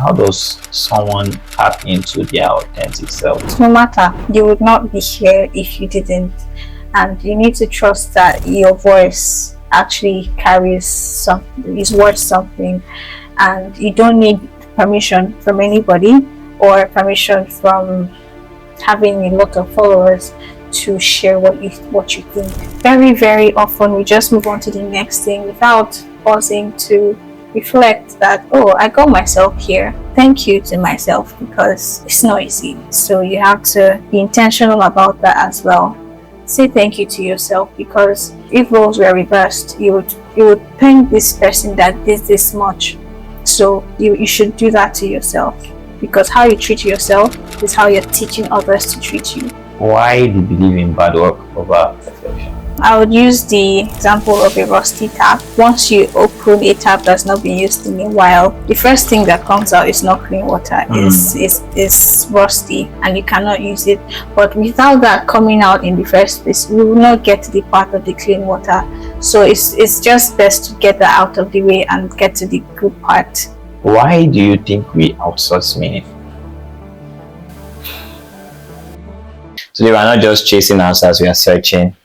how does someone tap into their authentic self? No matter, you would not be here if you didn't. And you need to trust that your voice actually carries something, is worth something, and you don't need permission from anybody or permission from having a lot of followers to share what you think. Very, very often we just move on to the next thing without pausing to reflect that, oh, I got myself here. Thank you to myself, because it's not easy. So you have to be intentional about that as well. Say thank you to yourself, because if roles were reversed, you would thank this person that did this much. So you should do that to yourself, because how you treat yourself is how you're teaching others to treat you. Why do you believe in bad work over perfection? I would use the example of a rusty tap. Once you open a tap that's not been used in a while, the first thing that comes out is not clean water. It's rusty and you cannot use it. But without that coming out in the first place, we will not get to the part of the clean water. So it's just best to get that out of the way and get to the good part. Why do you think we outsource meaning? So we are not just chasing answers, we are searching.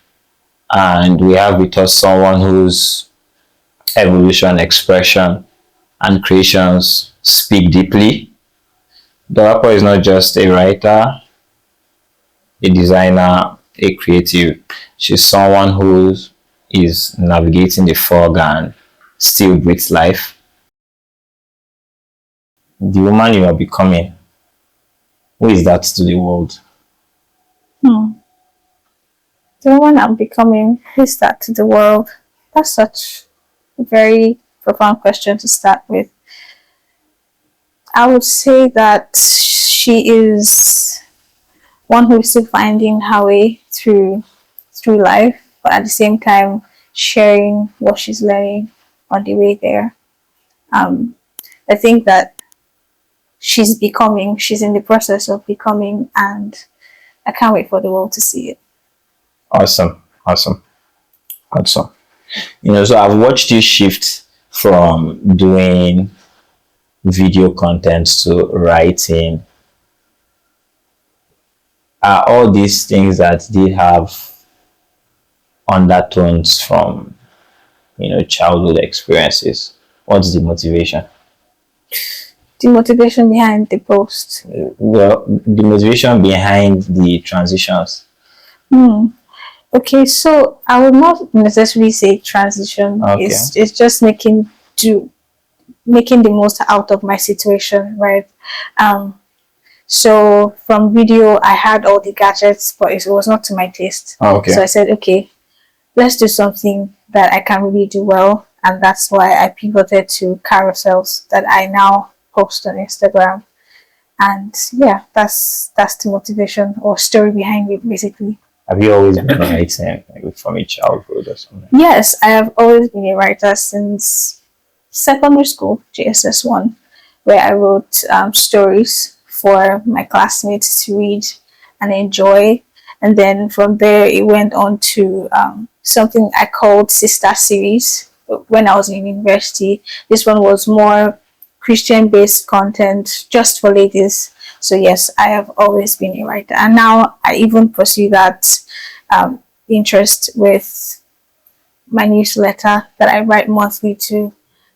And we have with us someone whose evolution, expression, and creations speak deeply. Dolapo is not just a writer, a designer, a creative. She's someone who is navigating the fog and still breathes life. The woman you are becoming, who is that to the world? The woman I'm becoming, who's that to the world? That's such a very profound question to start with. I would say that she is one who is still finding her way through life, but at the same time sharing what she's learning on the way there. I think that she's in the process of becoming, and I can't wait for the world to see it. Awesome. So I've watched you shift from doing video content to writing. Are all these things that did have undertones from, childhood experiences? What's the motivation? The motivation behind the post? Well, the motivation behind the transitions. Okay, so I would not necessarily say transition. Okay. It's just making the most out of my situation, right? So from video, I had all the gadgets, but it was not to my taste. Okay. So I said, okay, let's do something that I can really do well, and that's why I pivoted to carousels that I now post on Instagram. And yeah, that's the motivation or story behind it, basically. Have you always been writing, like from a childhood or something? Yes, I have always been a writer since secondary school, JSS1, where I wrote stories for my classmates to read and enjoy. And then from there, it went on to something I called Sister Series when I was in university. This one was more Christian-based content just for ladies. So yes, I have always been a writer, and now I even pursue that interest with my newsletter that I write monthly to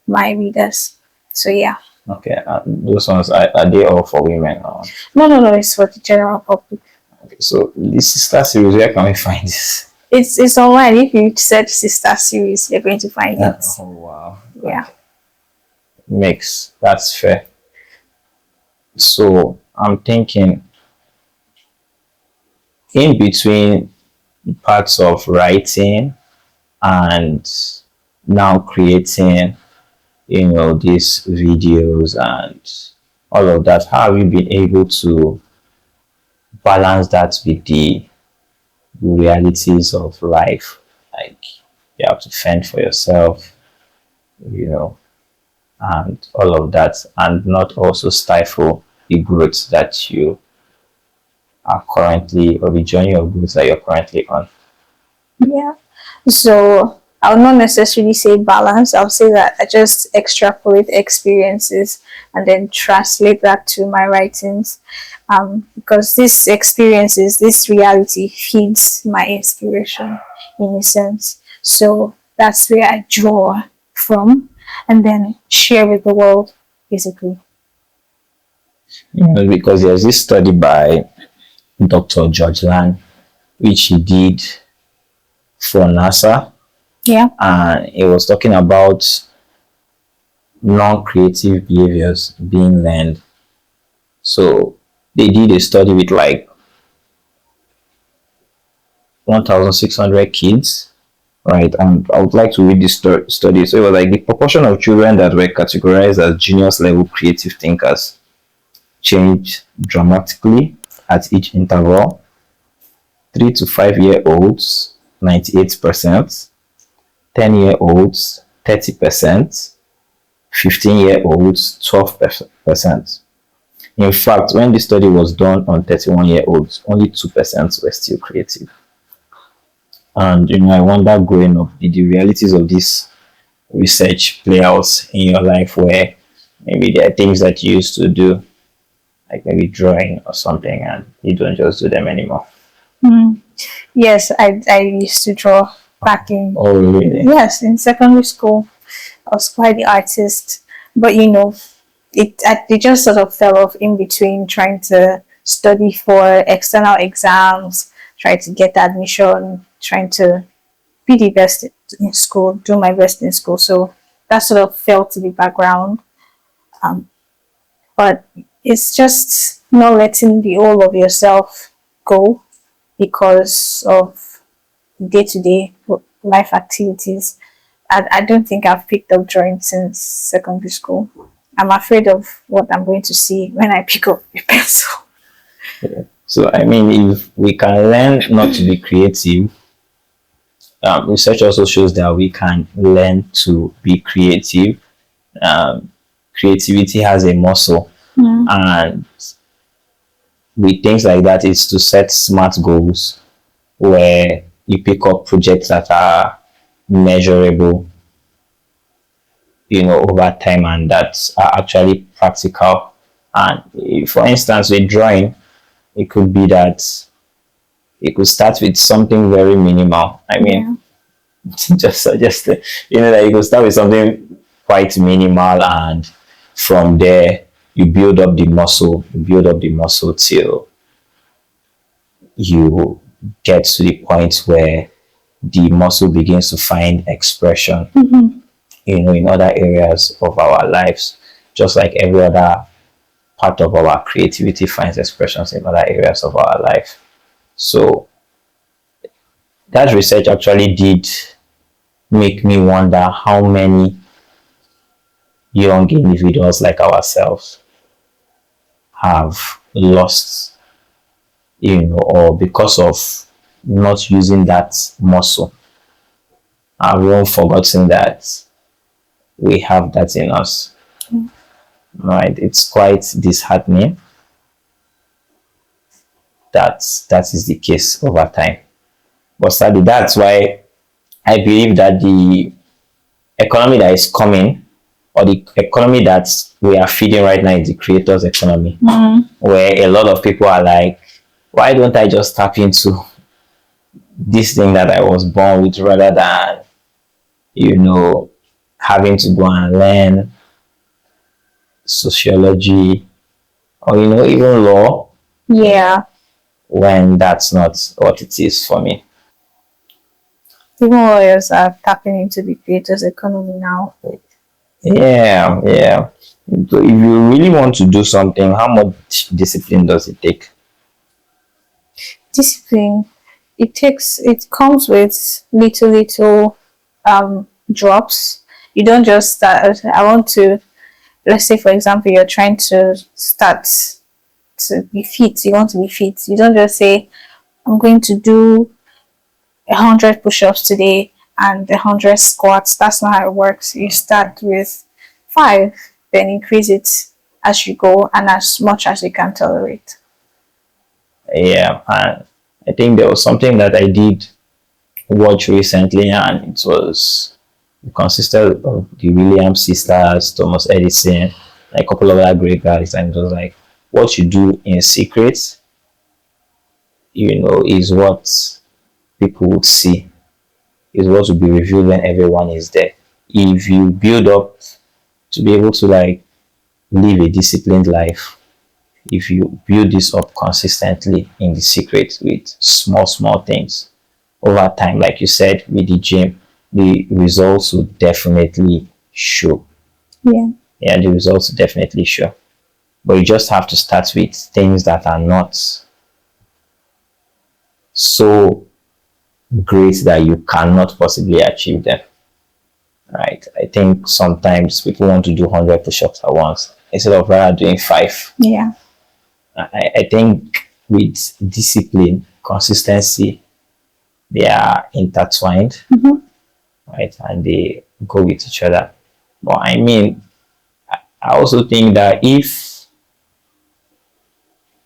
my readers. So yeah. Okay, those ones are they all for women? Or? No, it's for the general public. Okay, so this Sister Series, where can we find this? It's online. If you search Sister Series, you're going to find it. Oh wow. Yeah. That's fair. So I'm thinking, in between parts of writing and now creating, these videos and all of that, how have you been able to balance that with the realities of life? Like, you have to fend for yourself, and all of that, and not also stifle the growth that you are currently, or the journey of growth that you're currently on. Yeah. So I'll not necessarily say balance. I'll say that I just extrapolate experiences and then translate that to my writings. Because these experiences, this reality feeds my inspiration in a sense. So that's where I draw from and then share with the world, basically. Because there's this study by Dr. George Land, which he did for NASA, Yeah. and he was talking about non-creative behaviors being learned. So they did a study with like 1,600 kids, right? And I would like to read this study. So it was like the proportion of children that were categorized as genius level creative thinkers changed dramatically at each interval. 3 to 5 year olds, 98%, 10-year-olds, 30%, 15-year-olds, 12%. In fact, when the study was done on 31-year-olds, only 2% were still creative. And I wonder growing up, did the realities of this research play out in your life where maybe there are things that you used to do, like maybe drawing or something, and you don't just do them anymore? Yes, I used to draw back in, Oh, really? yes, in secondary school. I was quite the artist, but it just sort of fell off in between trying to study for external exams, trying to get admission, trying to be the best in school, do my best in school. So that sort of fell to the background. But it's just not letting the whole of yourself go because of day to day life activities. I don't think I've picked up drawing since secondary school. I'm afraid of what I'm going to see when I pick up a pencil. So, I mean, if we can learn not to be creative, research also shows that we can learn to be creative. Creativity has a muscle, and with things like that, is to set smart goals where you pick up projects that are measurable, over time, and that are actually practical. And for instance, with drawing, it could be that it could start with something very minimal. I mean, just suggest that you could start with something quite minimal, and from there you build up the muscle. You build up the muscle till you get to the point where the muscle begins to find expression, in other areas of our lives, just like every other part of our creativity finds expressions in other areas of our life. So that research actually did make me wonder how many young individuals like ourselves have lost, or because of not using that muscle, have even forgotten that we have that in us. Right? It's quite disheartening that that is the case over time. But sadly, that's why I believe that the economy that is coming, or the economy that we are feeding right now, is the creators economy, where a lot of people are like, why don't I just tap into this thing that I was born with, rather than having to go and learn sociology, or even law, Yeah. when that's not what it is for me. Even lawyers are tapping into the creators economy now. Yeah. So if you really want to do something, how much discipline does it take? Discipline, it comes with little drops. You don't just start, I want to, let's say for example you're trying to start to be fit, you want to be fit. You don't just say, I'm going to do 100 push-ups today and 100 squats. That's not how it works. You start with 5, then increase it as you go and as much as you can tolerate. Yeah, and I think there was something that I did watched recently, and it consisted of the Williams sisters, Thomas Edison, like a couple of other great guys, and it was like what you do in secret, is what people would see, is what will be revealed when everyone is there. If you build up to be able to like live a disciplined life, if you build this up consistently in the secret with small things over time, like you said with the gym, the results will definitely show. Yeah. Yeah, the results will definitely show. But you just have to start with things that are not so great that you cannot possibly achieve them. Right? I think sometimes people want to do 100 push-ups at once instead of rather doing 5. Yeah. I think with discipline, consistency, they are intertwined, right? And they go with each other. But I mean, I also think that if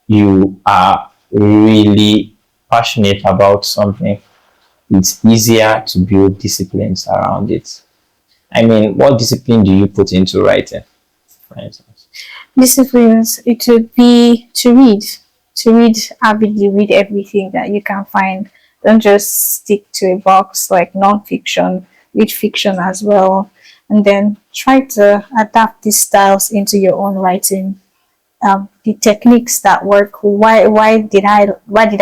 you are really passionate about something, it's easier to build disciplines around it. I mean, what discipline do you put into writing, for instance? Disciplines, it would be to read avidly, read everything that you can find. Don't just stick to a box like non-fiction, read fiction as well, and then try to adapt these styles into your own writing. The techniques that work. Why did I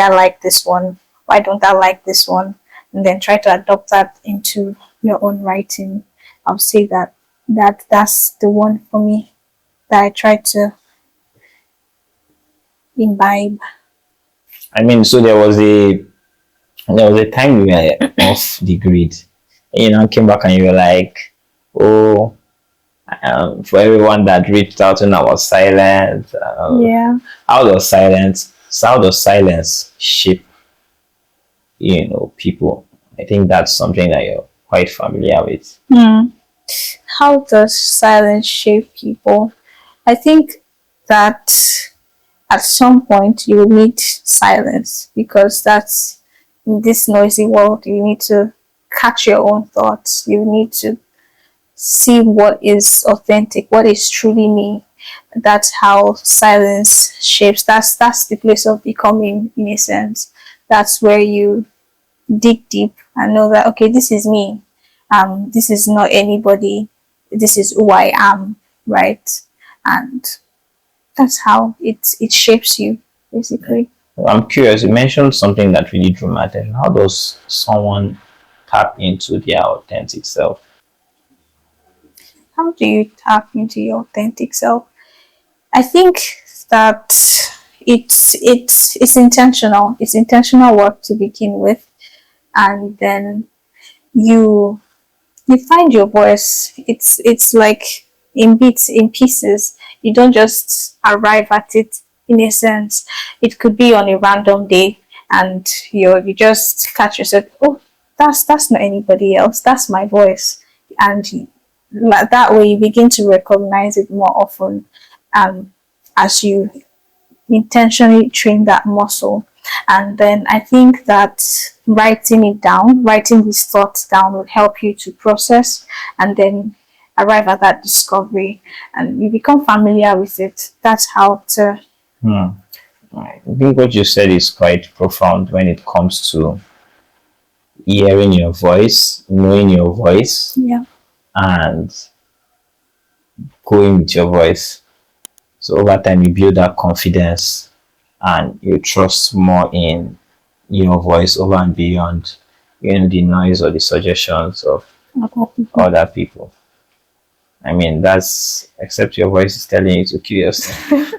like this one? Why don't I like this one? And then try to adopt that into your own writing. I'll say that's the one for me that I try to imbibe. I mean, so there was a time we were off the grid. Came back and you were like, oh, for everyone that reached out and I was silent. Yeah. How does silence shape, people? I think that's something that you're quite familiar with. Hmm. How does silence shape people? I think that at some point you will need silence because that's in this noisy world you need to catch your own thoughts. You need to see what is authentic, what is truly me. That's how silence shapes. That's the place of becoming in a sense. That's where you dig deep and know that okay, this is me. This is not anybody. This is who I am, right? And that's how it shapes you basically. I'm curious, you mentioned something that really drew my attention. How does someone tap into their authentic self? How do you tap into your authentic self? I think that it's intentional. It's intentional work to begin with, and then you you find your voice. It's like in bits, in pieces. You don't just arrive at it in a sense. It could be on a random day, and you just catch yourself. Oh, that's not anybody else. That's my voice, and that way you begin to recognize it more often. As you intentionally train that muscle. And then I think that writing these thoughts down will help you to process and then arrive at that discovery and you become familiar with it. That's how to. Hmm. I think what you said is quite profound when it comes to hearing your voice, knowing your voice, Yeah. and going with your voice. So over time, you build that confidence and you trust more in your voice over and beyond, the noise or the suggestions of other people. I mean, that's except your voice is telling you to kill yourself.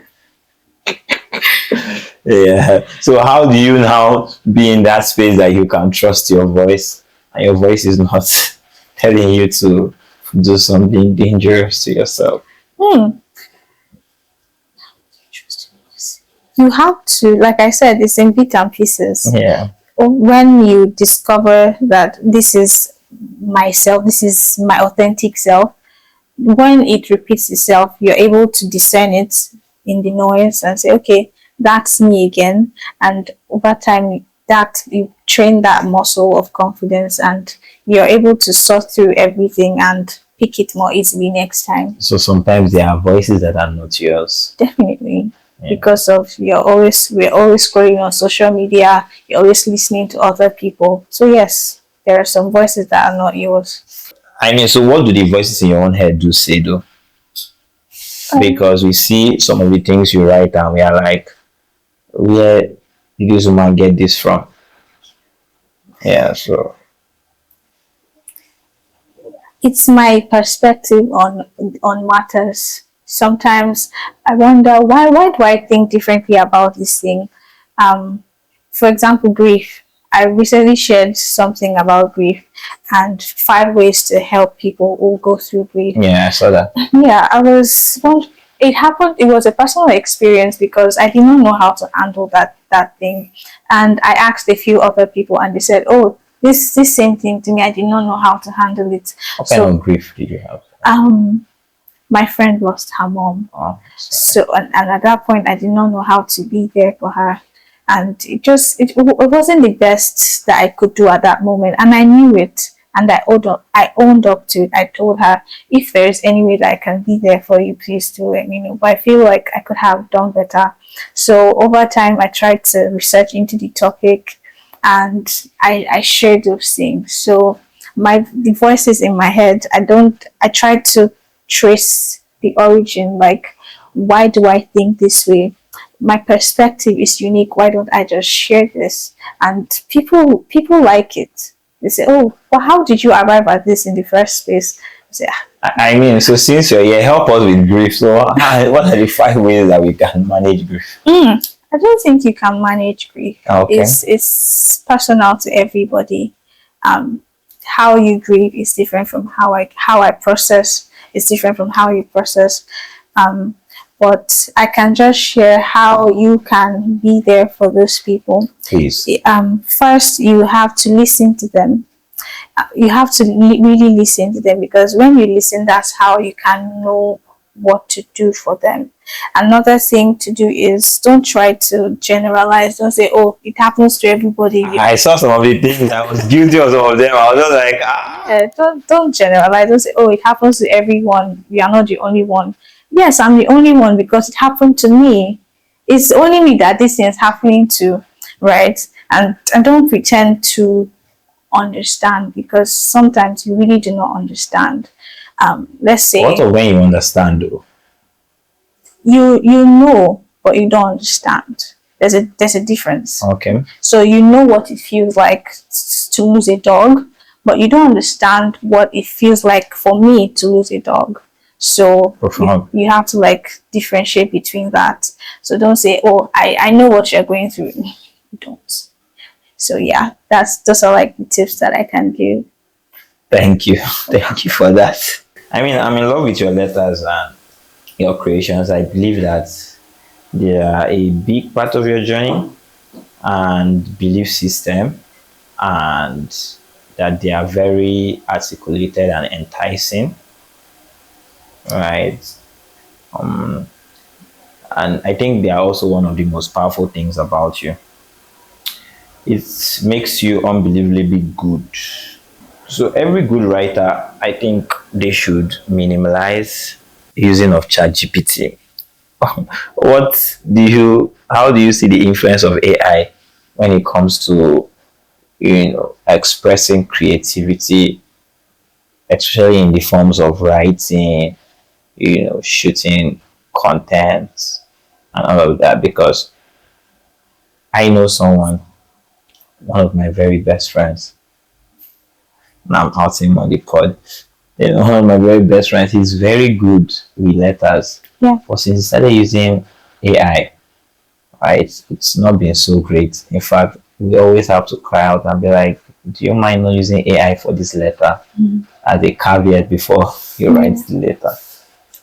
Yeah. So how do you now be in that space that you can trust your voice and your voice is not telling you to do something dangerous to yourself? Hmm. You have to, like I said, it's in bits and pieces. Yeah. When you discover that this is myself, this is my authentic self, when it repeats itself, you're able to discern it in the noise and say, okay, that's me again. And over time, that you train that muscle of confidence, and you're able to sort through everything and pick it more easily next time. So sometimes there are voices that are not yours. Definitely. Yeah. Because of we're always scrolling on social media, you're always listening to other people. So yes, there are some voices that are not yours. I mean, so what do the voices in your own head do say though? Because we see some of the things you write and we are like, where did this woman get this from? Yeah, so It's my perspective on matters. Sometimes I wonder why do I think differently about this thing? Um, for example, grief. I recently shared something about grief and 5 ways to help people who go through grief. yeah, I saw that. Yeah, it happened. It was a personal experience because I did not know how to handle that thing, and I asked a few other people, and they said, "Oh, this same thing to me. I did not know how to handle it." What kind of grief did you have? Um, my friend lost her mom, Oh, sorry. so and at that point, I did not know how to be there for her, and it wasn't the best that I could do at that moment, and I knew it. And I owned up to it. I told her, if there is any way that I can be there for you, please do let me know. But I feel like I could have done better. So over time, I tried to research into the topic, and I shared those things. So the voices in my head, I try to trace the origin, like, why do I think this way? My perspective is unique. Why don't I just share this? And people like it. They say, "Oh, well, how did you arrive at this in the first place?" I say, I mean, so since you're here, help us with grief. So, what are the 5 ways that we can manage grief? I don't think you can manage grief. Okay. It's personal to everybody. Um, how you grieve is different from how I process. It's different from how you process. Um, but I can just share how you can be there for those people. Please. First, you have to listen to them. You have to really listen to them, because when you listen, that's how you can know what to do for them. Another thing to do is, don't try to generalize. Don't say, "Oh, it happens to everybody." I saw some of the things. I was guilty of some of them. I was just like, ah. Don't generalize. Don't say, "Oh, it happens to everyone. We are not the only one." Yes, I'm the only one because it happened to me. It's only me that this thing is happening to, right? And don't pretend to understand, because sometimes you really do not understand. Let's say What of when you understand though? you know, but you don't understand. There's a difference. Okay. So you know what it feels like to lose a dog, but you don't understand what it feels like for me to lose a dog. So you have to like differentiate between that. So don't say, "Oh, I know what you're going through." You don't. So yeah, those are like the tips that I can give. Thank you. Thank you for that. I mean, I'm in love with your letters and your creations. I believe that they are a big part of your journey and belief system, and that they are very articulated and enticing, right? And I think they are also one of the most powerful things about you. It makes you unbelievably good. So every good writer, I think they should minimalize using of ChatGPT. How do you see the influence of AI when it comes to, expressing creativity, especially in the forms of writing, shooting content and all of that? Because I know someone, one of my very best friends, and I'm outing him on the pod. One of my very best friends, he's very good with letters. Yeah. But since he started using AI, right, it's not been so great. In fact, we always have to cry out and be like, "Do you mind not using AI for this letter?" As a caveat before you write the letter.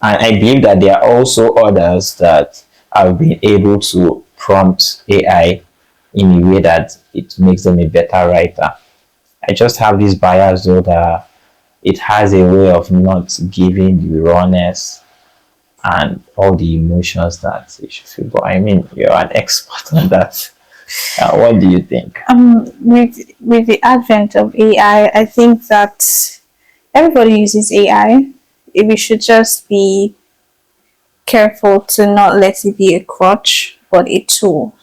And I believe that there are also others that have been able to prompt AI in a way that it makes them a better writer. I just have this bias though that it has a way of not giving the rawness and all the emotions that you should feel. But I mean, you're an expert on that. What do you think? With the advent of AI, I think that everybody uses AI. We should just be careful to not let it be a crutch, but a tool.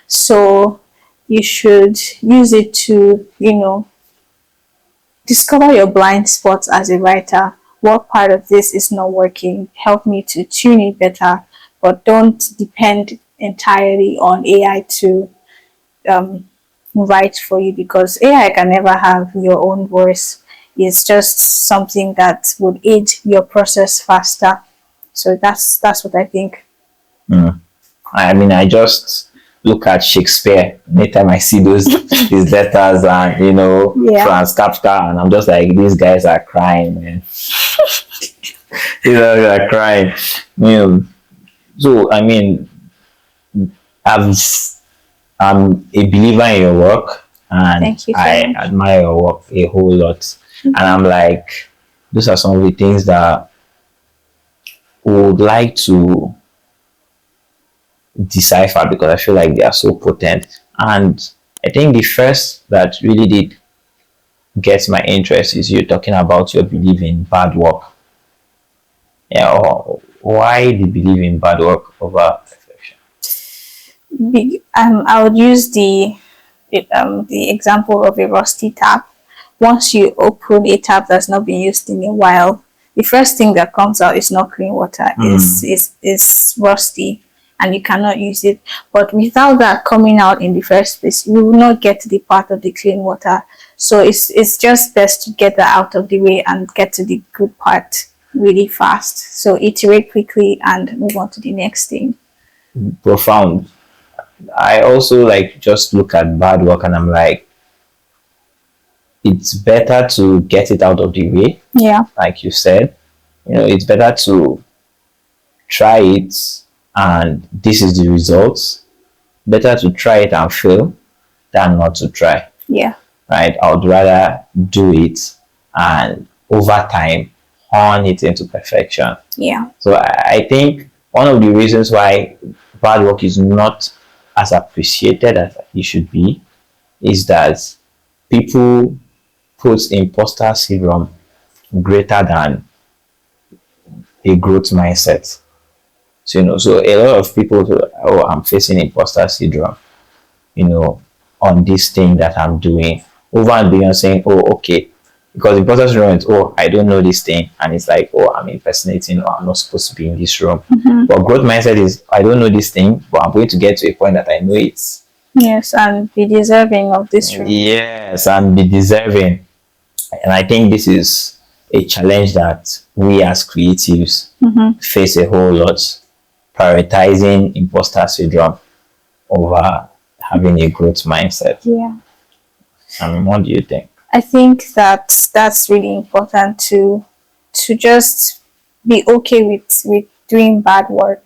So you should use it to, discover your blind spots as a writer. What part of this is not working? Help me to tune it better, but don't depend entirely on AI to um, write for you, because AI can never have your own voice. It's just something that would aid your process faster. So that's what I think. Mm. I mean, I just look at Shakespeare anytime I see those these letters and Yeah. Franz Kafka, and I'm just like, these guys are crying, man. These guys are crying. So I mean, I've I'm a believer in your work, and Thank you so I much. admire your work a whole lot. And I'm like, those are some of the things that we would like to decipher, because I feel like they are so potent. And I think the first that really did get my interest is you talking about your belief in bad work. Yeah, or why the belief in bad work over perfection? I would use the example of a rusty tap. Once you open a tap that's not been used in a while, the first thing that comes out is not clean water. Is rusty, and you cannot use it. But without that coming out in the first place, you will not get to the part of the clean water. So it's just best to get that out of the way and get to the good part really fast. So iterate quickly and move on to the next thing. Profound. I also like just look at bad work and I'm like, it's better to get it out of the way, Yeah. like you said. It's better to try it and this is the results. Better to try it and fail than not to try. Yeah. Right? I would rather do it and over time hone it into perfection. Yeah. So I think one of the reasons why bad work is not as appreciated as it should be is that people put imposter syndrome greater than a growth mindset. So a lot of people, oh, I'm facing imposter syndrome, on this thing that I'm doing, over and beyond saying, oh, okay, because imposter syndrome is, oh, I don't know this thing, and it's like, oh, I'm impersonating, or I'm not supposed to be in this room. But growth mindset is, I don't know this thing, but I'm going to get to a point that I know it. Yes, and be deserving of this room. Yes, and be deserving. And I think this is a challenge that we as creatives face a whole lot, prioritizing imposter syndrome over having a growth mindset. Yeah. What do you think? I think that that's really important to just be okay with doing bad work.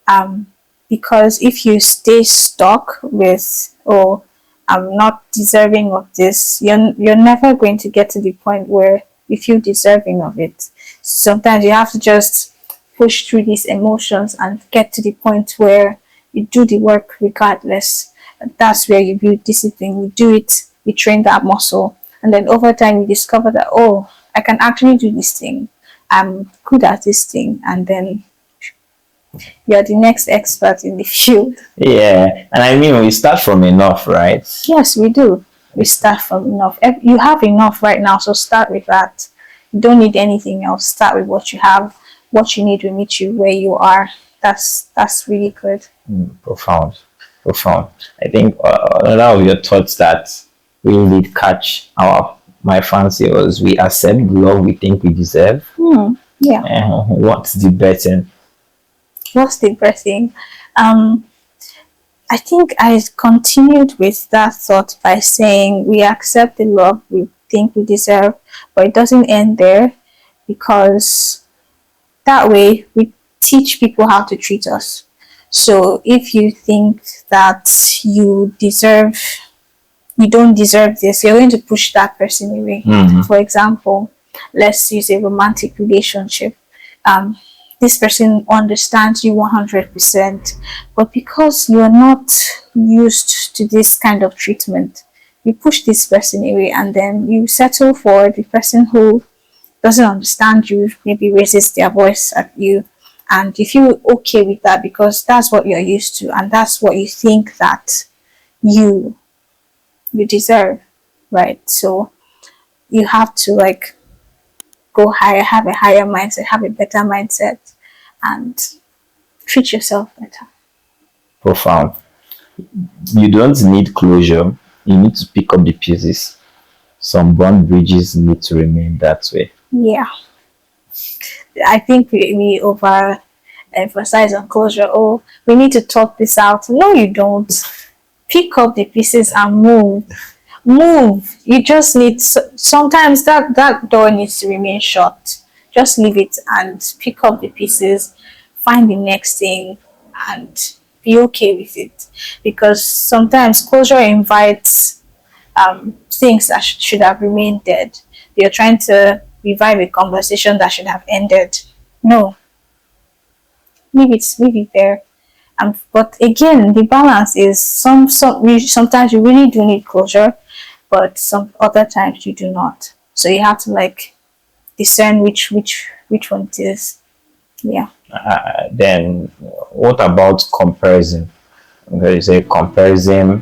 Um, because if you stay stuck with, oh, I'm not deserving of this, you're never going to get to the point where you feel deserving of it. Sometimes you have to just push through these emotions and get to the point where you do the work regardless. That's where you build discipline. You do it, you train that muscle, and then over time you discover that, oh, I can actually do this thing. I'm good at this thing, and then you're the next expert in the field. Yeah, and I mean, we start from enough, right? Yes, we do. We start from enough. You have enough right now, so start with that. You don't need anything else. Start with what you have. What you need will meet you where you are. That's really good. Profound, profound. I think another of your thoughts that really did catch my fancy was, we accept the love we think we deserve. Yeah. What's the betting? What's the best thing? I think I continued with that thought by saying we accept the love we think we deserve, but it doesn't end there, because that way we teach people how to treat us. So if you think that you don't deserve this, you're going to push that person away. For example, let's use a romantic relationship. Um, this person understands you 100%, but because you're not used to this kind of treatment, you push this person away, and then you settle for the person who doesn't understand you, maybe raises their voice at you, and you feel okay with that because that's what you're used to and that's what you think that you you deserve, right? So you have to like go higher, have a higher mindset, have a better mindset, and treat yourself better. Profound. You don't need closure. You need to pick up the pieces. Some bond bridges need to remain that way. Yeah, I think we over emphasize on closure. Oh, we need to talk this out. No, you don't. Pick up the pieces and move. You just need, sometimes that door needs to remain shut. Just leave it and pick up the pieces, find the next thing, and be okay with it, because sometimes closure invites things that should have remained dead. You're trying to revive a conversation that should have ended. No, leave it there. But again, the balance is sometimes you really do need closure, but some other times you do not. So you have to like discern which one it is. Yeah. Then, what about comparison? Because you say comparison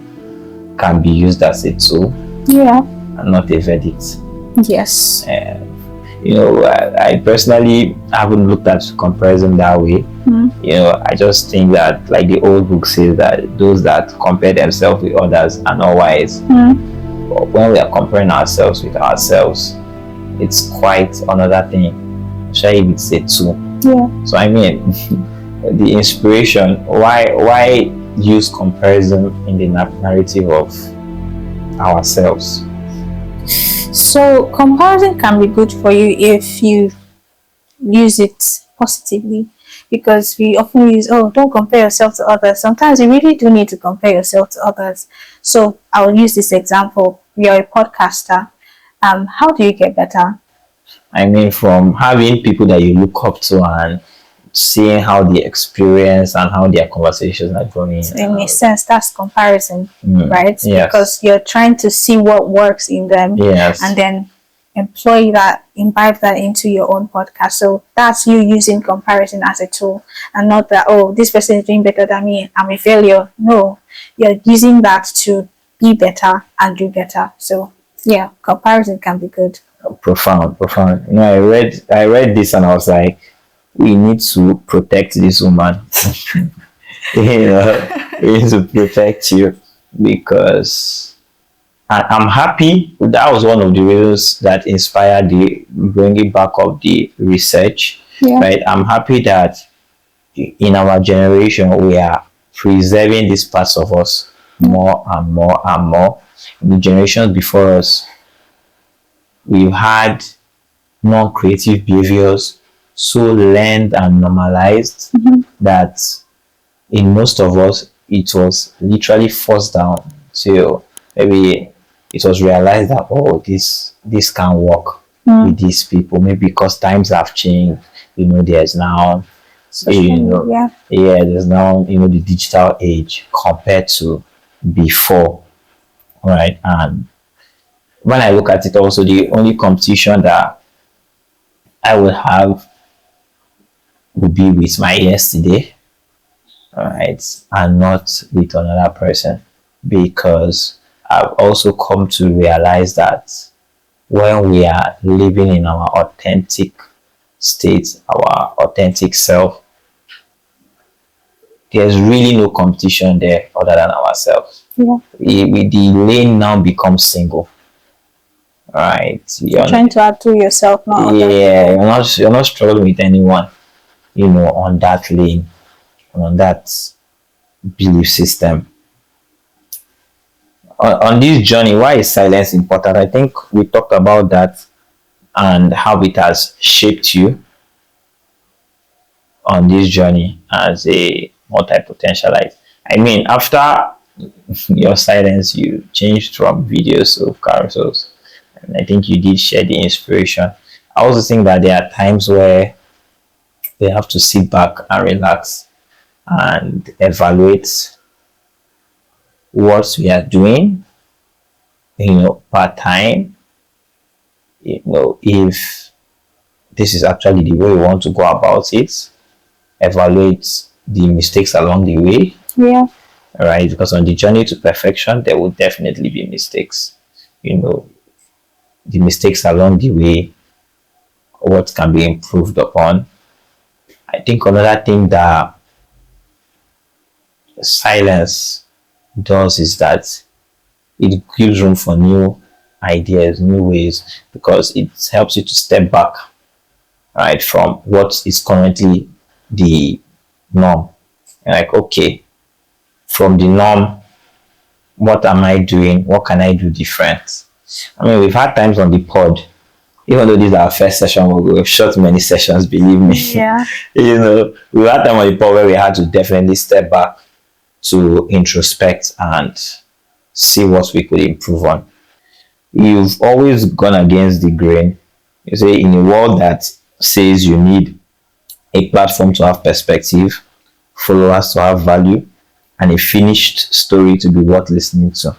can be used as a tool Yeah. and not a verdict. Yes. I personally haven't looked at comparison that way. I just think that, like the old book says, that those that compare themselves with others are not wise. But when we are comparing ourselves with ourselves, it's quite another thing. Especially if it's a tool. Yeah. So I mean, the inspiration. Why use comparison in the narrative of ourselves? So comparison can be good for you if you use it positively, because we often use, oh, don't compare yourself to others. Sometimes you really do need to compare yourself to others. So I'll use this example. You're a podcaster. How do you get better? I mean, from having people that you look up to and seeing how they experience and how their conversations are going. So in a sense, that's comparison, right? Yes. Because you're trying to see what works in them, Yes. and then imbibe that into your own podcast. So that's you using comparison as a tool, and not that, oh, this person is doing better than me, I'm a failure. No, you're using that to be better and do better. So yeah, comparison can be good. Profound. I read this and I was like, we need to protect this woman. We need to protect you, because I'm happy. That was one of the reasons that inspired the bringing back of the research. Yeah. Right. I'm happy that in our generation we are preserving these parts of us more and more and more. In the generations before us, we've had non-creative behaviors so learned and normalized that in most of us it was literally forced down. So maybe it was realized that, oh, this can work with these people, maybe because times have changed. There's now there's now the digital age compared to before, right? And when I look at it, also the only competition that I would have would be with my yesterday, right, and not with another person, because I've also come to realize that when we are living in our authentic state, our authentic self, there's really no competition there other than ourselves. Yeah. The lane now becomes single. Right. You're trying to outdo yourself, not you're not struggling with anyone, on that lane, on that belief system. On this journey, why is silence important? I think we talked about that and how it has shaped you on this journey as a multi-potentialite. I mean, after your silence, you changed from videos to carousels. And I think you did share the inspiration. I also think that there are times where We have to sit back and relax and evaluate what we are doing, part time, if this is actually the way we want to go about it, evaluate the mistakes along the way, Yeah. right? Because on the journey to perfection, there will definitely be mistakes. You know, the mistakes along the way, what can be improved upon. I think another thing that silence does is that it gives room for new ideas, new ways, because it helps you to step back, right, from what is currently the norm. Like, okay, from the norm, what am I doing? What can I do different? I mean, we've had times on the pod, even though this is our first session, we've shot many sessions, believe me. Yeah. We've had time on the pod where we had to definitely step back to introspect and see what we could improve on. You've always gone against the grain. You say, in a world that says you need a platform to have perspective, followers to have value, and a finished story to be worth listening to,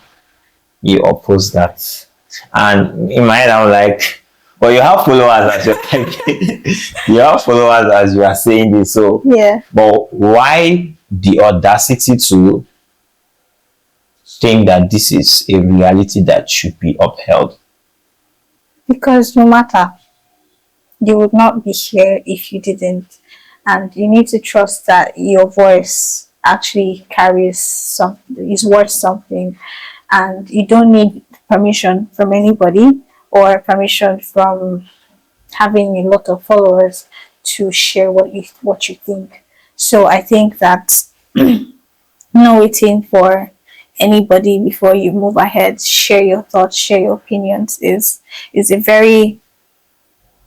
you oppose that. And in my head, I'm like, well, you have followers as you're you have followers as you are saying this. So, Yeah. but why the audacity to think that this is a reality that should be upheld? Because no matter, you would not be here if you didn't. And you need to trust that your voice actually carries something, is worth something. And you don't need permission from anybody or permission from having a lot of followers to share what you think. So I think that no waiting for anybody before you move ahead, share your thoughts, share your opinions is a very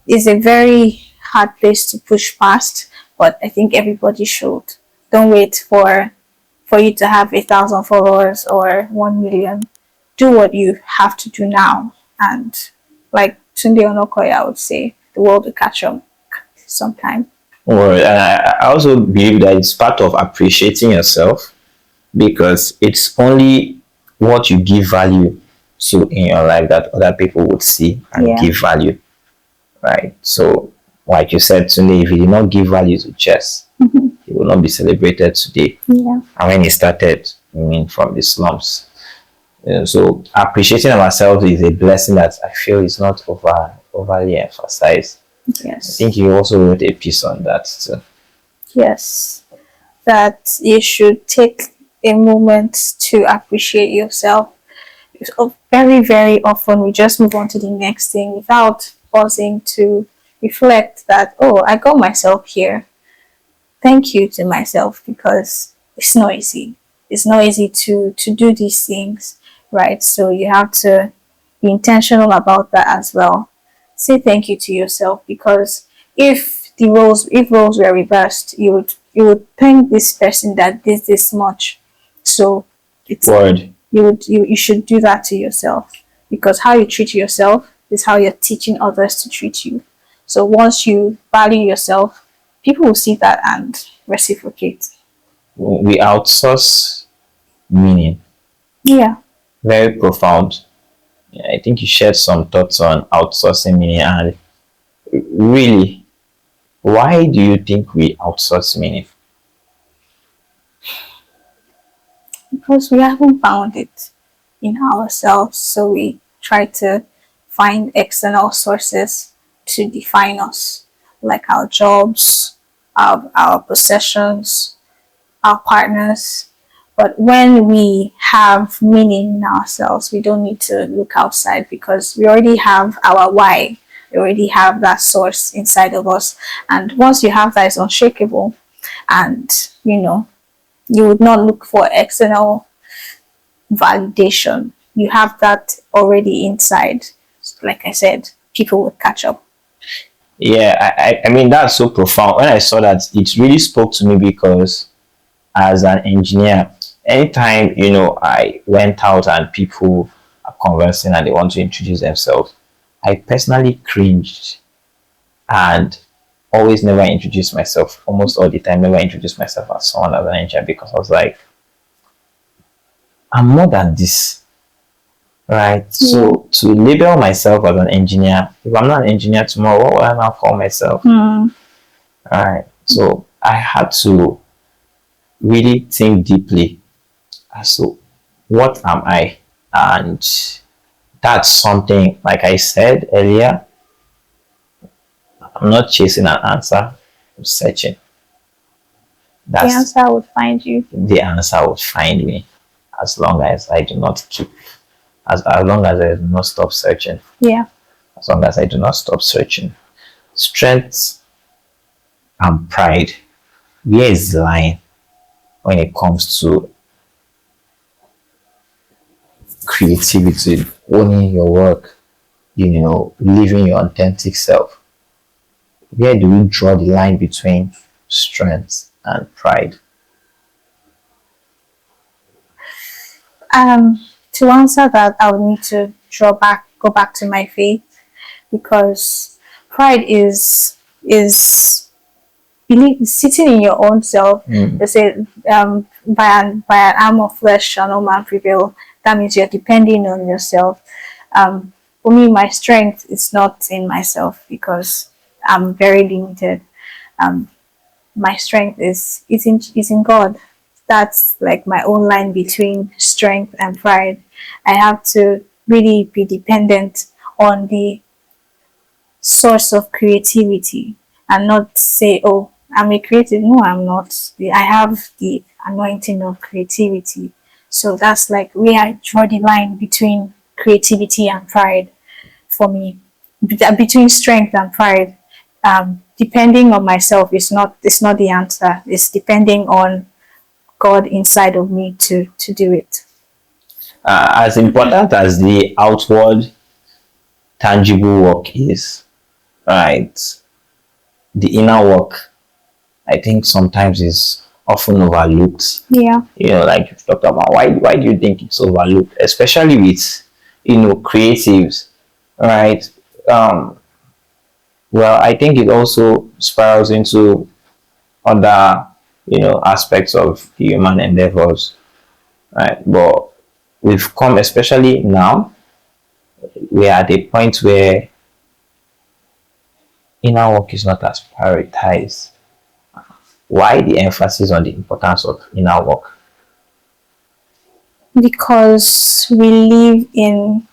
is a very hard place to push past, but I think everybody should. Don't wait for you to have 1,000 followers or 1 million. Do what you have to do now, and like Tunde Onokoya would say, the world will catch up sometime. Or I also believe that it's part of appreciating yourself, because it's only what you give value to in your life that other people would see and Yeah. give value, right? So, like you said today, if you did not give value to chess, it will not be celebrated today. Yeah. And when it started, I mean, from the slums. So appreciating ourselves is a blessing that I feel is not overly emphasized. I Yes. think you also wrote a piece on that too. Yes. That you should take a moment to appreciate yourself. So very, very often we just move on to the next thing without pausing to reflect that, oh, I got myself here. Thank you to myself, because it's not easy. It's not easy to do these things, right? So you have to be intentional about that as well. Say thank you to yourself, because if roles were reversed, you would thank this person that did this much. So it's Word. you should do that to yourself, because how you treat yourself is how you're teaching others to treat you. So once you value yourself, people will see that and reciprocate. We outsource meaning. Yeah. Very profound. Yeah, I think you shared some thoughts on outsourcing meaning, and really, why do you think we outsource meaning? Because we haven't found it in ourselves, so we try to find external sources to define us, like our jobs, our possessions, our partners. But when we have meaning in ourselves, we don't need to look outside, because we already have our why. We already have that source inside of us. And once you have that, it's unshakable. And, you would not look for external validation. You have that already inside. Like I said, people will catch up. Yeah, I mean, that's so profound. When I saw that, it really spoke to me, because as an engineer, anytime I went out and people are conversing and they want to introduce themselves, I personally cringed. And always never introduce myself, almost all the time, never introduce myself as someone as an engineer because I was like, I'm more than this, right? So to label myself as an engineer, if I'm not an engineer tomorrow, what will I now call myself? Right. So I had to really think deeply as to what am I? And that's something, like I said earlier, I'm not chasing an answer, I'm searching. The That's answer would find you. the answer would find me as long as I do not keep, as long as I do not stop searching, Yeah. as long as I do not stop searching. Strength and pride, where is the line when it comes to creativity, owning your work, living your authentic self? Where do we draw the line between strength and pride? To answer that, I would need to go back to my faith, because pride is believe sitting in your own self. They say, by an arm of flesh shall no man prevail. That means you're depending on yourself. For me, my strength is not in myself because I'm very limited. Um, my strength is in God. That's like my own line between strength and pride. I have to really be dependent on the source of creativity and not say, oh, I'm a creative. No, I'm not. I have the anointing of creativity. So that's like where I draw the line between creativity and pride for me, between strength and pride. Depending on myself is not, it's not the answer. It's depending on God inside of me to do it. As important as the outward tangible work is, right, the inner work, I think sometimes is often overlooked. Yeah. Like you've talked about, why do you think it's overlooked, especially with creatives, right? Well, I think it also spirals into other aspects of human endeavors, right? But we've come, especially now, we're at a point where inner work is not as prioritized. Why the emphasis on the importance of inner work? Because we live in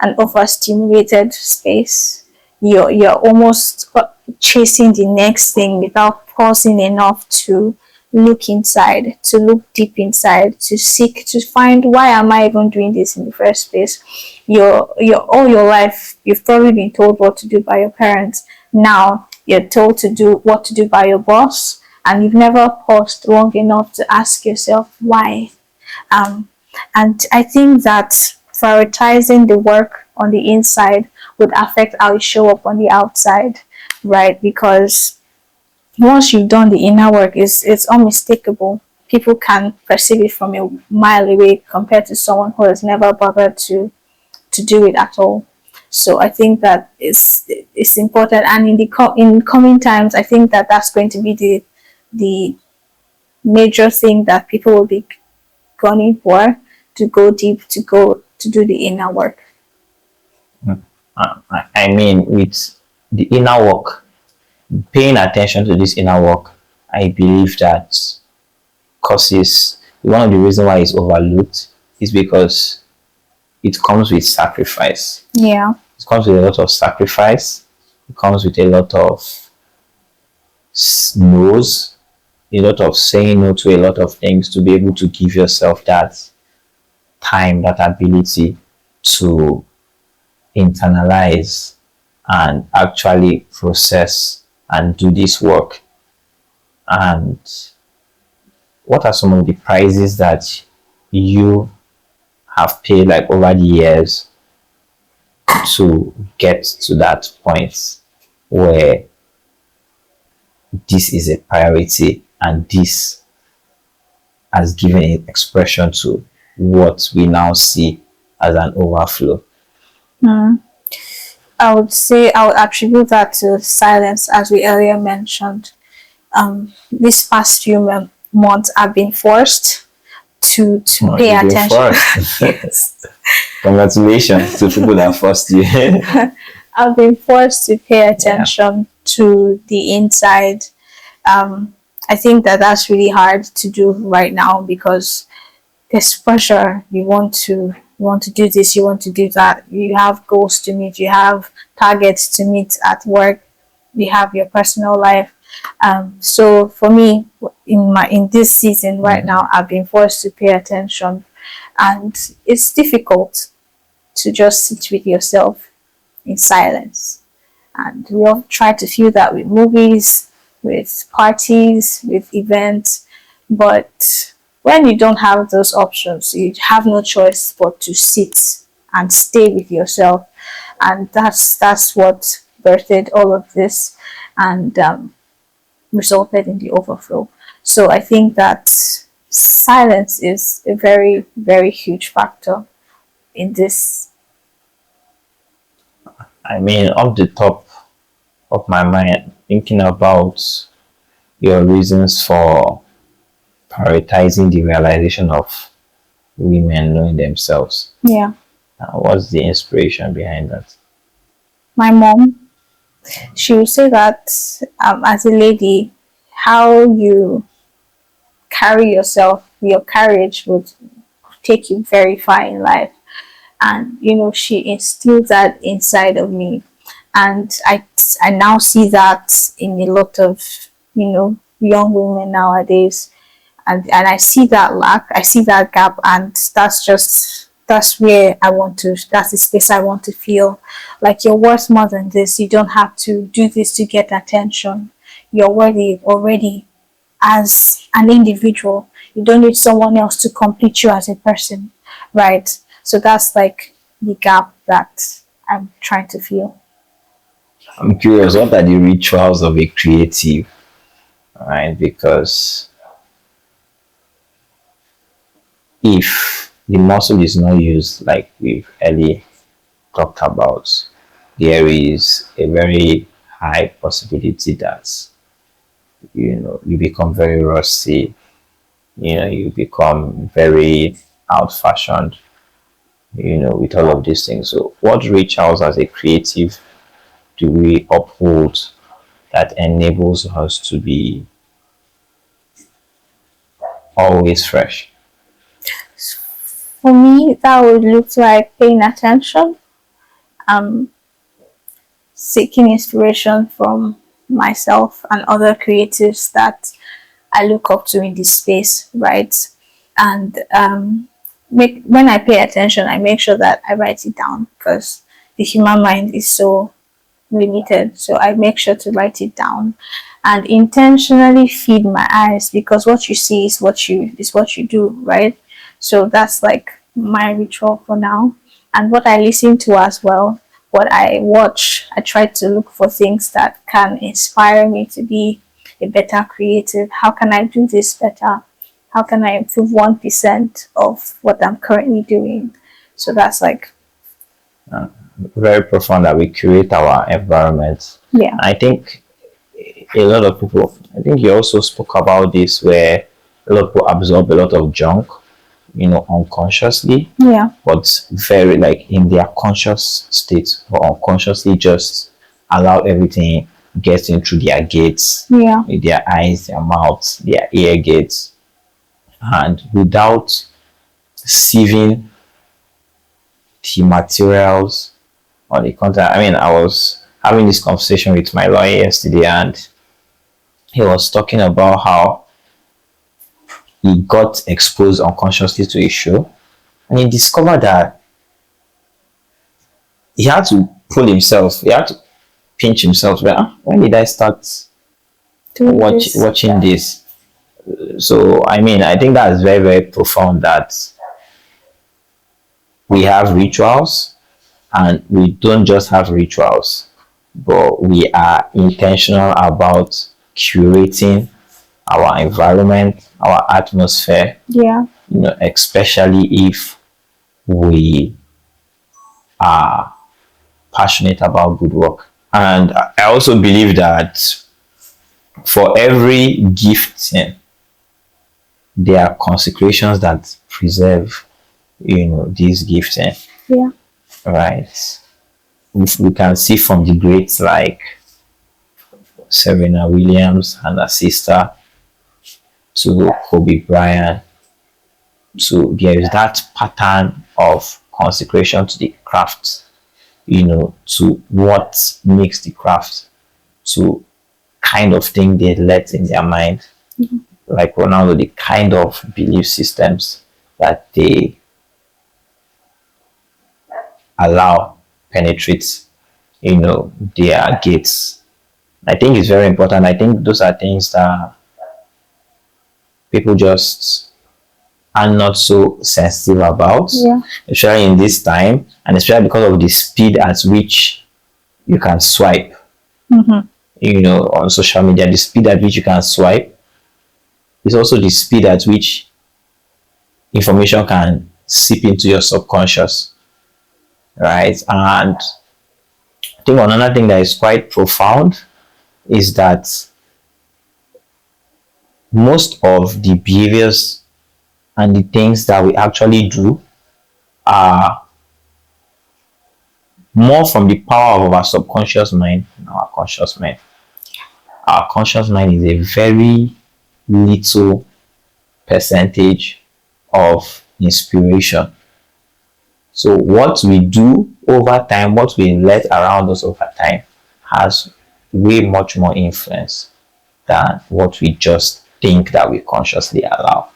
an overstimulated space. You're almost chasing the next thing without pausing enough to look inside, to look deep inside, to seek, to find, why am I even doing this in the first place? Your all your life you've probably been told what to do by your parents. Now you're told to do what to do by your boss, and you've never paused long enough to ask yourself why. um, and I think that prioritizing the work on the inside would affect how you show up on the outside, right? Because once you've done the inner work, it's unmistakable. People can perceive it from a mile away compared to someone who has never bothered to do it at all. So I think that it's important, and in coming times, I think that that's going to be the major thing that people will be gunning for, to go deep, to go to do the inner work. I mean, with the inner work, paying attention to this inner work, I believe that causes one of the reasons why it's overlooked is because it comes with sacrifice. Yeah. It comes with a lot of sacrifice. It comes with a lot of no's, a lot of saying no to a lot of things to be able to give yourself that time, that ability to internalize and actually process and do this work. And what are some of the prices that you have paid, like over the years, to get to that point where this is a priority and this has given expression to what we now see as an overflow? I would say I would attribute that to silence, as we earlier mentioned. This past few months, I've been forced to Oh, pay you've been attention. forced. Yes, Congratulations to people that forced you. I've been forced to pay Yeah. attention to the inside. Um, I think that that's really hard to do right now because there's pressure. You want to do this, you want to do that. You have goals to meet, you have targets to meet at work, you have your personal life. So for me, in this season right Mhm. now, I've been forced to pay attention, and it's difficult to just sit with yourself in silence. And we all try to feel that with movies, with parties, with events. But when you don't have those options, you have no choice but to sit and stay with yourself. And that's what birthed all of this and resulted in the overflow. So I think that silence is a very, very huge factor in this. I mean, off the top of my mind, thinking about your reasons for prioritizing the realization of women knowing themselves. Yeah. What's the inspiration behind that? My mom, she would say that as a lady, how you carry yourself, your courage would take you very far in life. And she instilled that inside of me, and I now see that in a lot of young women nowadays, and I see that lack, I see that gap, and that's where I want to, that's the space I want to feel like you're worth more than this. You don't have to do this to get attention. You're worthy already as an individual. You don't need someone else to complete you as a person, right? So that's like the gap that I'm trying to feel. I'm curious, what are the rituals of a creative, right? Because if the muscle is not used, like we've early talked about, there is a very high possibility that you become very rusty. You become very out-fashioned. With all of these things. So, what rituals as a creative do we uphold that enables us to be always fresh? For me, that would look like paying attention, um, seeking inspiration from myself and other creatives that I look up to in this space, right? And when I pay attention, I make sure that I write it down because the human mind is so limited. So I make sure to write it down and intentionally feed my eyes, because what you see is what you do, right? So that's like my ritual for now. And what I listen to as well, what I watch, I try to look for things that can inspire me to be a better creative. How can I do this better? How can I improve 1% of what I'm currently doing? So that's like, Very profound that we create our environment. yeah, I think a lot of people, I think you also spoke about this where a lot of people absorb a lot of junk, unconsciously, yeah, but very like in their conscious state or unconsciously just allow everything gets in through their gates, yeah, with their eyes, their mouths, their ear gates, and without sieving the materials or the content. I mean, I was having this conversation with my lawyer yesterday, and he was talking about how he got exposed unconsciously to a show, and he discovered that he had to pull himself, he had to pinch himself. When did I start doing this. watching this? So, I mean, I think that is very, very profound that we have rituals, and we don't just have rituals, but we are intentional about curating our environment, our atmosphere, Yeah, especially if we are passionate about good work. And I also believe that for every gifting, there are consecrations that preserve, this gifting, Yeah. right? We can see from the greats like Serena Williams and her sister to Kobe Bryant. So there is that pattern of consecration to the craft, to what makes the craft, to kind of thing they let in their mind. Like Ronaldo, the kind of belief systems that they allow penetrate, their gates. I think it's very important. I think those are things that people just are not so sensitive about, Yeah. especially in this time, and especially because of the speed at which you can swipe, Mm-hmm. on social media. The speed at which you can swipe is also the speed at which information can seep into your subconscious, right? And I think another thing that is quite profound is that most of the behaviors and the things that we actually do are more from the power of our subconscious mind than our conscious mind. Our conscious mind is a very little percentage of inspiration. So what we do over time, what we let around us over time, has way much more influence than what we just think that we consciously allow.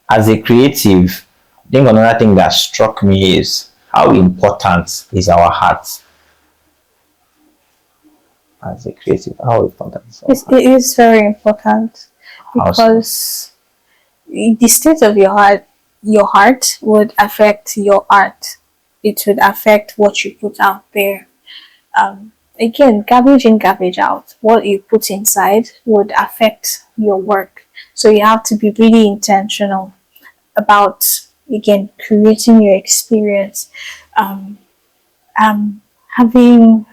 As a creative, I think another thing that struck me is how important is our heart. As a creative, how important is our heart? It is very important How so? because the state of your heart would affect your art. It would affect what you put out there. Again, garbage in, garbage out. What you put inside would affect your work. So you have to be really intentional about, again, creating your experience, um, having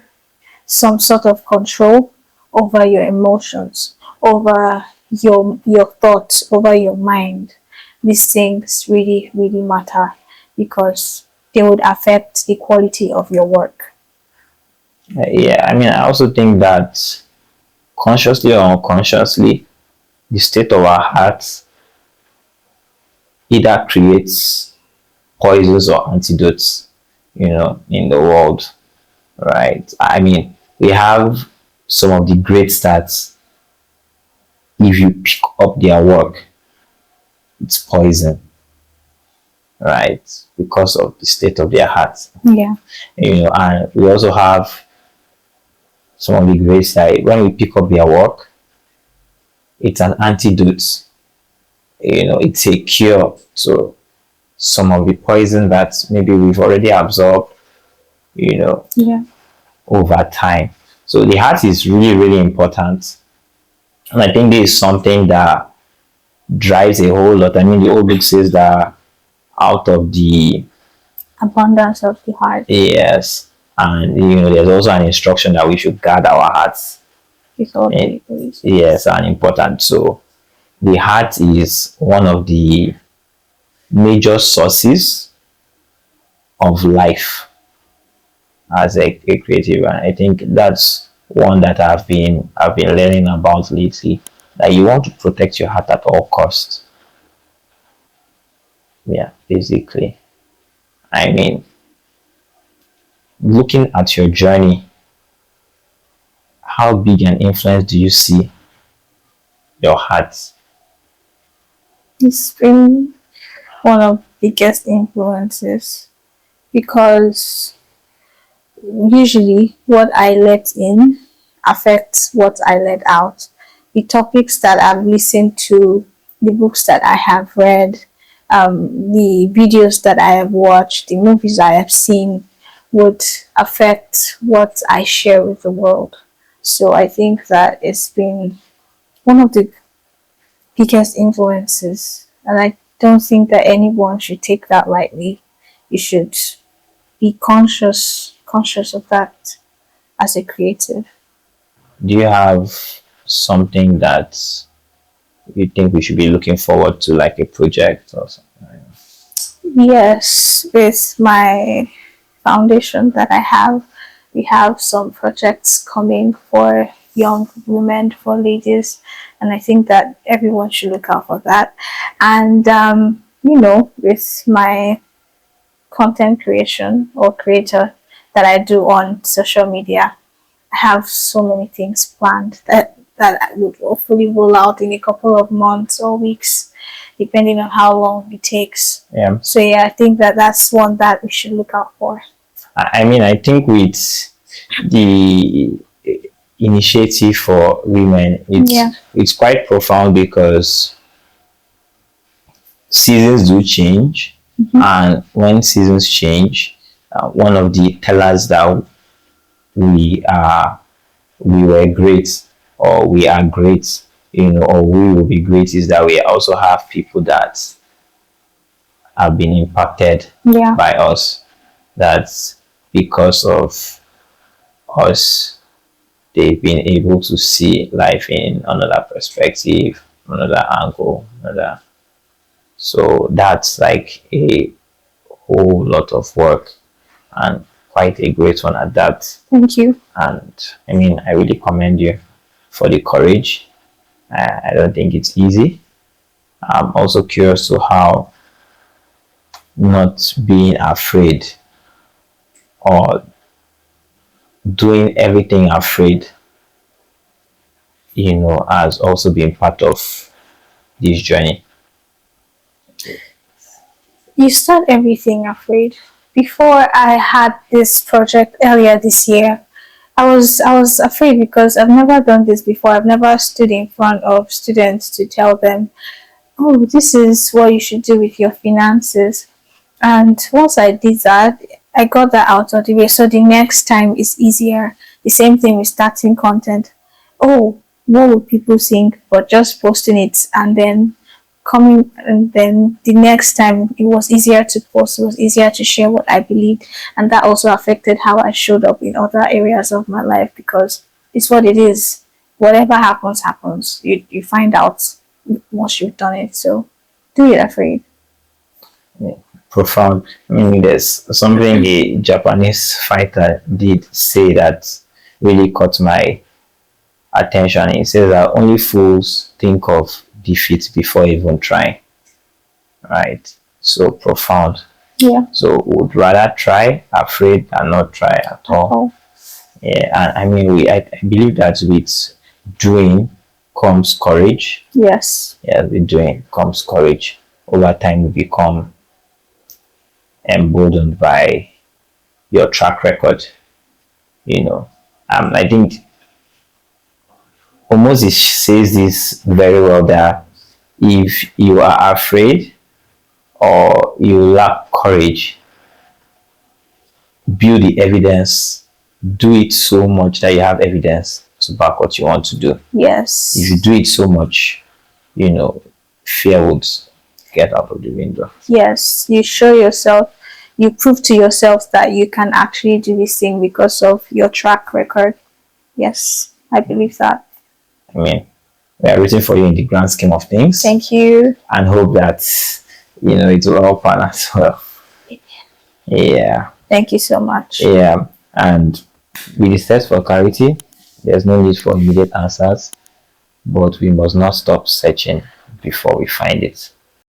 some sort of control over your emotions, over your thoughts, over your mind. These things really, really matter because they would affect the quality of your work. Yeah, I mean, I also think that consciously or unconsciously, the state of our hearts either creates poisons or antidotes, in the world, right? I mean, we have some of the great stats. If you pick up their work, it's poison, right? Because of the state of their hearts. Yeah. And we also have some of the greats that when we pick up their work, it's an antidote. It's a cure to some of the poison that maybe we've already absorbed, you know, Yeah. over time. So the heart is really, really important. And I think this is something that drives a whole lot. I mean, the old book says that out of the, Abundance of the heart yes, and there's also an instruction that we should guard our hearts. is all And, the ways. yes, and important. So the heart is one of the major sources of life as a creative, and I think that's one that I've been learning about lately, that you want to protect your heart at all costs. Yeah, basically. I mean, looking at your journey, how big an influence do you see your heart? It's been one of the biggest influences because usually what I let in affects what I let out. The topics that I've listened to, the books that I have read, the videos that I have watched, the movies I have seen would affect what I share with the world. So I think that it's been one of the biggest influences, and I don't think that anyone should take that lightly. You should be conscious conscious of that as a creative. Do you have something that you think we should be looking forward to, like a project or something? Yes, with my foundation that I have, we have some projects coming for young women, for ladies, and I think that everyone should look out for that. And with my content creation or creator that I do on social media, I have so many things planned that I would hopefully roll out in a couple of months or weeks, depending on how long it takes. Yeah. So yeah, I think that that's one that we should look out for. I mean, I think with the initiative for women, it's quite profound because seasons do change, and when seasons change, one of the tellers that we are we were great or we are great, or we will be great, is that we also have people that have been impacted by us. That's because of us, they've been able to see life in another perspective, another angle, another. So that's like a whole lot of work and quite a great one at that. Thank you. And I mean, I really commend you for the courage. I don't think it's easy. I'm also curious to how not being afraid or doing everything afraid, has also been part of this journey. You start everything afraid. Before I had this project earlier this year, I was afraid because I've never done this before. I've never stood in front of students to tell them, "Oh, this is what you should do with your finances." And once I did that, I got that out of the way. So the next time is easier. The same thing with starting content. Oh, what would people think? But just posting it and then coming, and then the next time it was easier to post, it was easier to share what I believed. And that also affected how I showed up in other areas of my life, because it's what it is. Whatever happens, happens. You find out once you've done it. So do it afraid. Yeah, profound. I mean, there's something a Japanese fighter did say that really caught my attention. He says that only fools think of defeat before even trying. Right? So profound. Yeah. So would rather try afraid than not try at all. Yeah, and I mean, I believe that with doing comes courage. Yes. Yeah, with doing comes courage. Over time, you become emboldened by your track record. I think almost it says this very well, that if you are afraid or you lack courage, build the evidence, do it so much that you have evidence to back what you want to do. Yes. If you do it so much, fear would get out of the window. Yes, you show yourself, you prove to yourself that you can actually do this thing because of your track record. Yes, I believe that. I mean, we are rooting for you in the grand scheme of things. Thank you. And hope that, it will all pan as well. Yeah. Thank you so much. Yeah. And with the search for clarity, there's no need for immediate answers, but we must not stop searching before we find it.